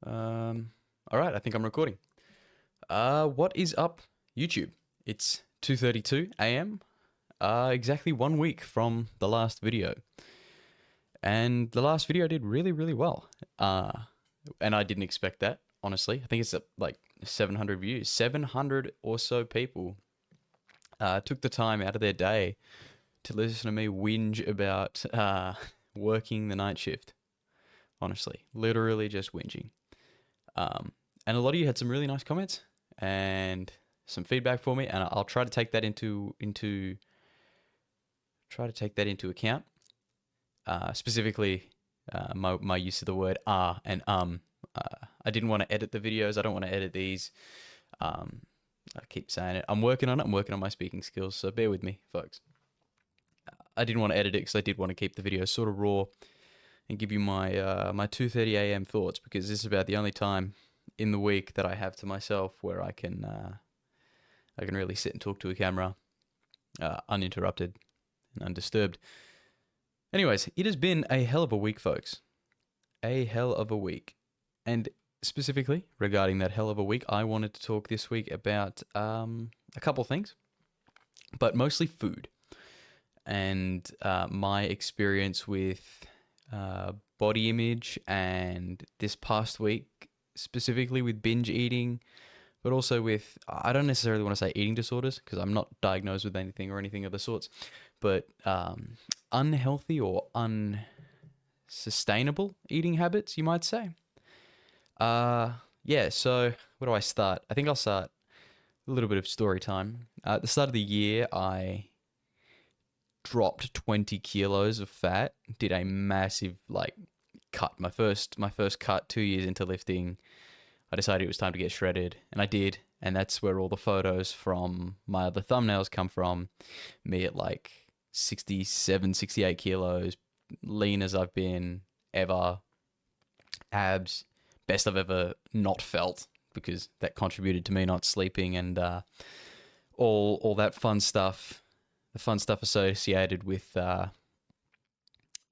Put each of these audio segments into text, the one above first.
All right, I think I'm recording. What is up, YouTube? It's 2:32 a.m. Exactly 1 week from the last video, and the last video did really, really well. And I didn't expect that, honestly. I think it's like 700 views. 700 or so people took the time out of their day to listen to me whinge about working the night shift. Honestly, literally just whinging. And a lot of you had some really nice comments and some feedback for me, and I'll try to take that into account. Specifically, my use of the word and I didn't want to edit the videos. I don't want to edit these. I keep saying it. I'm working on it. I'm working on my speaking skills, so bear with me, folks. I didn't want to edit it because I did want to keep the video sort of raw and give you my 2:30 a.m. thoughts, because this is about the only time in the week that I have to myself where I can really sit and talk to a camera uninterrupted and undisturbed. Anyways, it has been a hell of a week, folks. A hell of a week. And specifically regarding that hell of a week, I wanted to talk this week about a couple things, but mostly food and my experience with body image, and this past week specifically with binge eating, but also with, I don't necessarily want to say eating disorders because I'm not diagnosed with anything or anything of the sorts, but unhealthy or unsustainable eating habits, you might say. Yeah, so where do I start? I think I'll start a little bit of story time. At the start of the year, I dropped 20 kilos of fat, did a massive cut. My first cut 2 years into lifting. I decided it was time to get shredded, and I did, and that's where all the photos from my other thumbnails come from. Me at 67, 68 kilos, lean as I've been ever, abs, best I've ever not felt, because that contributed to me not sleeping, and all that fun stuff. The fun stuff associated with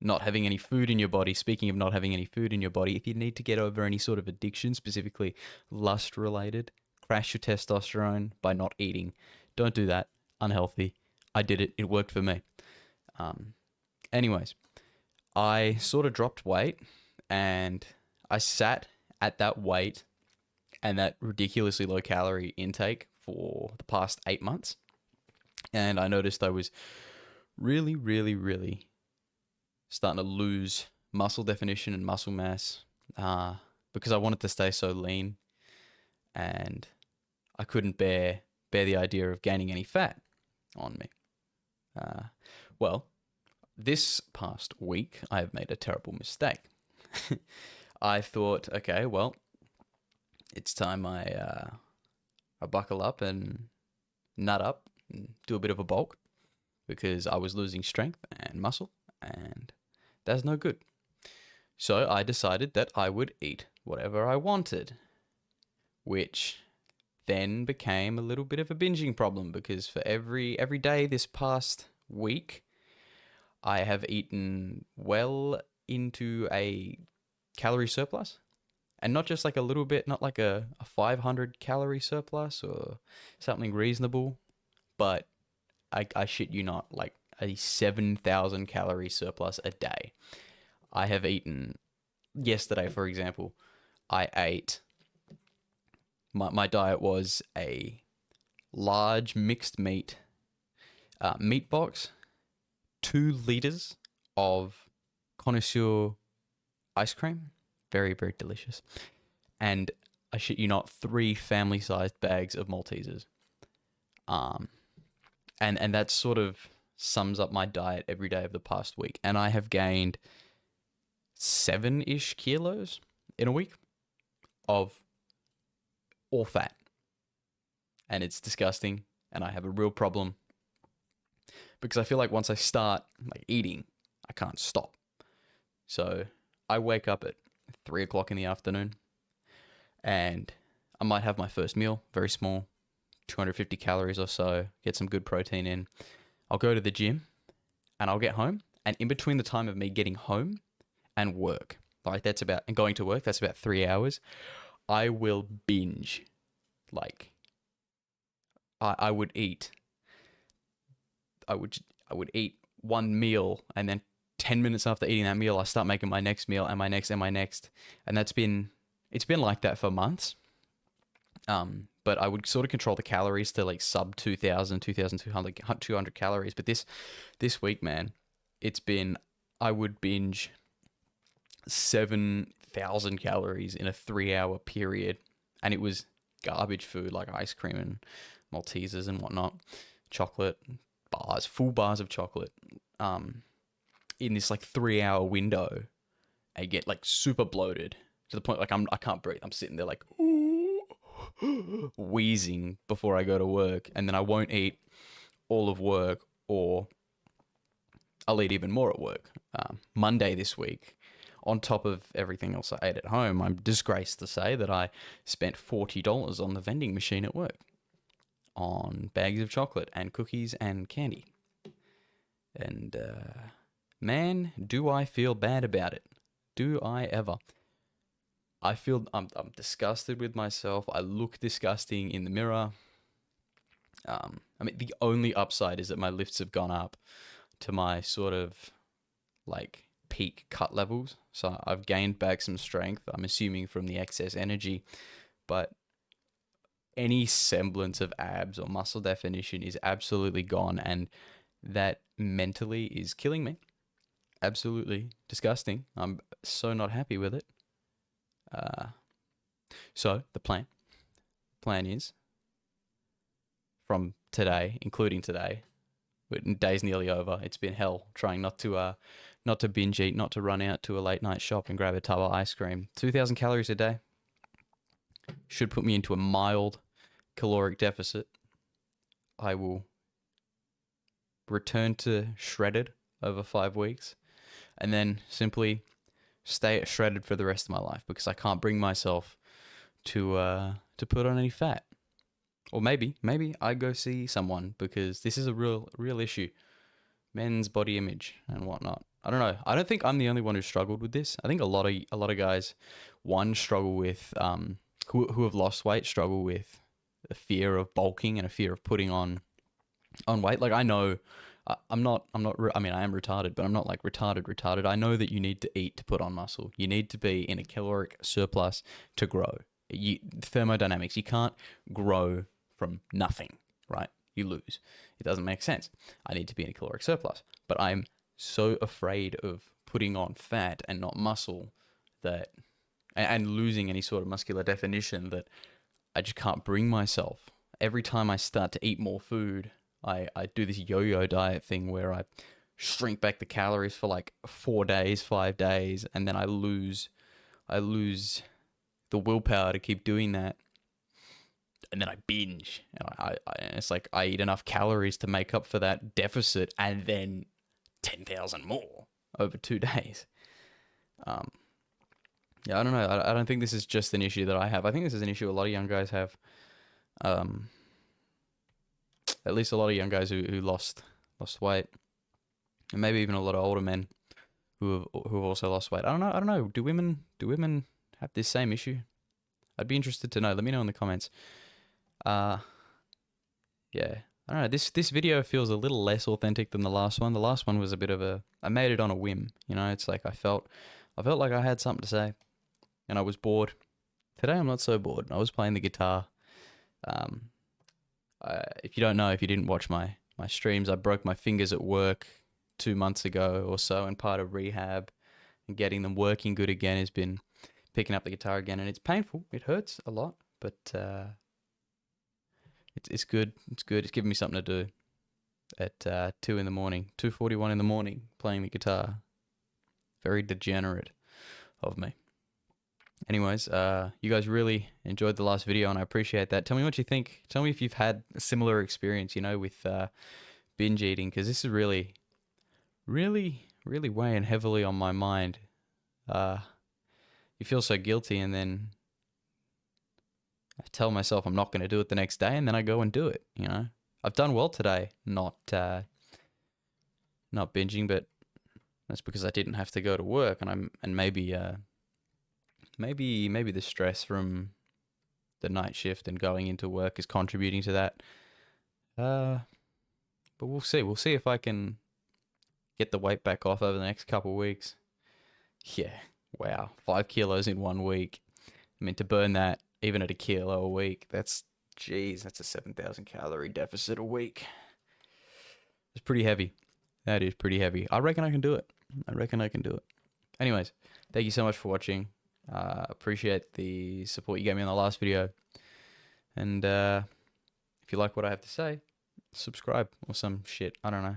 not having any food in your body. Speaking of not having any food in your body, if you need to get over any sort of addiction, specifically lust related, crash your testosterone by not eating. Don't do that. Unhealthy. I did it. It worked for me. Anyways, I sort of dropped weight, and I sat at that weight and that ridiculously low calorie intake for the past 8 months. And I noticed I was really, really, really starting to lose muscle definition and muscle mass because I wanted to stay so lean, and I couldn't bear the idea of gaining any fat on me. Well, this past week, I have made a terrible mistake. I thought, okay, well, it's time I buckle up and nut up and do a bit of a bulk, because I was losing strength and muscle, and that's no good. So I decided that I would eat whatever I wanted, which then became a little bit of a binging problem, because for every day this past week, I have eaten well into a calorie surplus. And not just like a little bit, not like a 500 calorie surplus or something reasonable, but I shit you not, like a 7,000 calorie surplus a day. I have eaten, yesterday, for example, I ate, my diet was a large mixed meat meat box, 2 liters of connoisseur ice cream, very, very delicious, and I shit you not, 3 family-sized bags of Maltesers. And that sort of sums up my diet every day of the past week. And I have gained 7-ish kilos in a week of all fat. And it's disgusting. And I have a real problem, because I feel like once I start eating, I can't stop. So I wake up at 3 o'clock in the afternoon, and I might have my first meal, very small, 250 calories or so, get some good protein in. I'll go to the gym, and I'll get home, and in between the time of me getting home and work, like that's about, and going to work, that's about 3 hours. I will binge. Like, I would eat. I would eat one meal, and then 10 minutes after eating that meal, I start making my next meal and my next and my next, and it's been like that for months. But I would sort of control the calories to like sub 2,000, 2,200 calories. But this week, man, it's been, I would binge 7,000 calories in a 3 hour period, and it was garbage food like ice cream and Maltesers and whatnot, chocolate bars, full bars of chocolate, in this like 3 hour window. I get like super bloated to the point like I can't breathe. I'm sitting there like wheezing before I go to work, and then I won't eat all of work, or I'll eat even more at work. Monday this week, on top of everything else I ate at home, I'm disgraced to say that I spent $40 on the vending machine at work on bags of chocolate and cookies and candy. And man, do I feel bad about it. Do I ever. I feel I'm disgusted with myself. I look disgusting in the mirror. I mean, the only upside is that my lifts have gone up to my sort of like peak cut levels. So I've gained back some strength, I'm assuming from the excess energy, but any semblance of abs or muscle definition is absolutely gone, and that mentally is killing me. Absolutely disgusting. I'm so not happy with it. So the plan is from today, including today, day's nearly over. It's been hell trying not to binge eat, not to run out to a late night shop and grab a tub of ice cream. 2,000 calories a day should put me into a mild caloric deficit. I will return to shredded over 5 weeks, and then simply stay at shredded for the rest of my life, because I can't bring myself to put on any fat. Or maybe I go see someone, because this is a real issue. Men's body image and whatnot. I don't know. I don't think I'm the only one who struggled with this. I think a lot of guys, struggle with who have lost weight, struggle with a fear of bulking and a fear of putting on weight. Like, I know I'm not, I mean, I am retarded, but I'm not like retarded. I know that you need to eat to put on muscle. You need to be in a caloric surplus to grow. Thermodynamics, you can't grow from nothing, right? You lose. It doesn't make sense. I need to be in a caloric surplus, but I'm so afraid of putting on fat and not muscle that, and losing any sort of muscular definition, that I just can't bring myself. Every time I start to eat more food, I do this yo-yo diet thing where I shrink back the calories for like 4 days, 5 days, and then I lose the willpower to keep doing that. And then I binge. And it's like I eat enough calories to make up for that deficit, and then 10,000 more over 2 days. Yeah, I don't know. I don't think this is just an issue that I have. I think this is an issue a lot of young guys have. At least a lot of young guys who lost weight, and maybe even a lot of older men who have also lost weight. I don't know. Do women have this same issue? I'd be interested to know. Let me know in the comments. Yeah, I don't know. This video feels a little less authentic than the last one. The last one was a bit of I made it on a whim. You know, it's like I felt like I had something to say, and I was bored. Today I'm not so bored. I was playing the guitar. If you don't know, if you didn't watch my streams, I broke my fingers at work 2 months ago or so, and part of rehab and getting them working good again has been picking up the guitar again, and it's painful. It hurts a lot, but it's good. It's good. It's giving me something to do at 2:41 in the morning, playing the guitar. Very degenerate of me. Anyways, you guys really enjoyed the last video, and I appreciate that. Tell me what you think. Tell me if you've had a similar experience, with binge eating, because this is really weighing heavily on my mind. You feel so guilty, and then I tell myself I'm not going to do it the next day, and then I go and do it. I've done well today, not binging, but that's because I didn't have to go to work, and maybe maybe the stress from the night shift and going into work is contributing to that. But we'll see. We'll see if I can get the weight back off over the next couple of weeks. Yeah, wow, 5 kilos in 1 week. I mean, to burn that even at a kilo a week, that's a 7,000 calorie deficit a week. It's pretty heavy. That is pretty heavy. I reckon I can do it. Anyways, thank you so much for watching. Appreciate the support you gave me on the last video. And if you like what I have to say, subscribe or some shit. I don't know.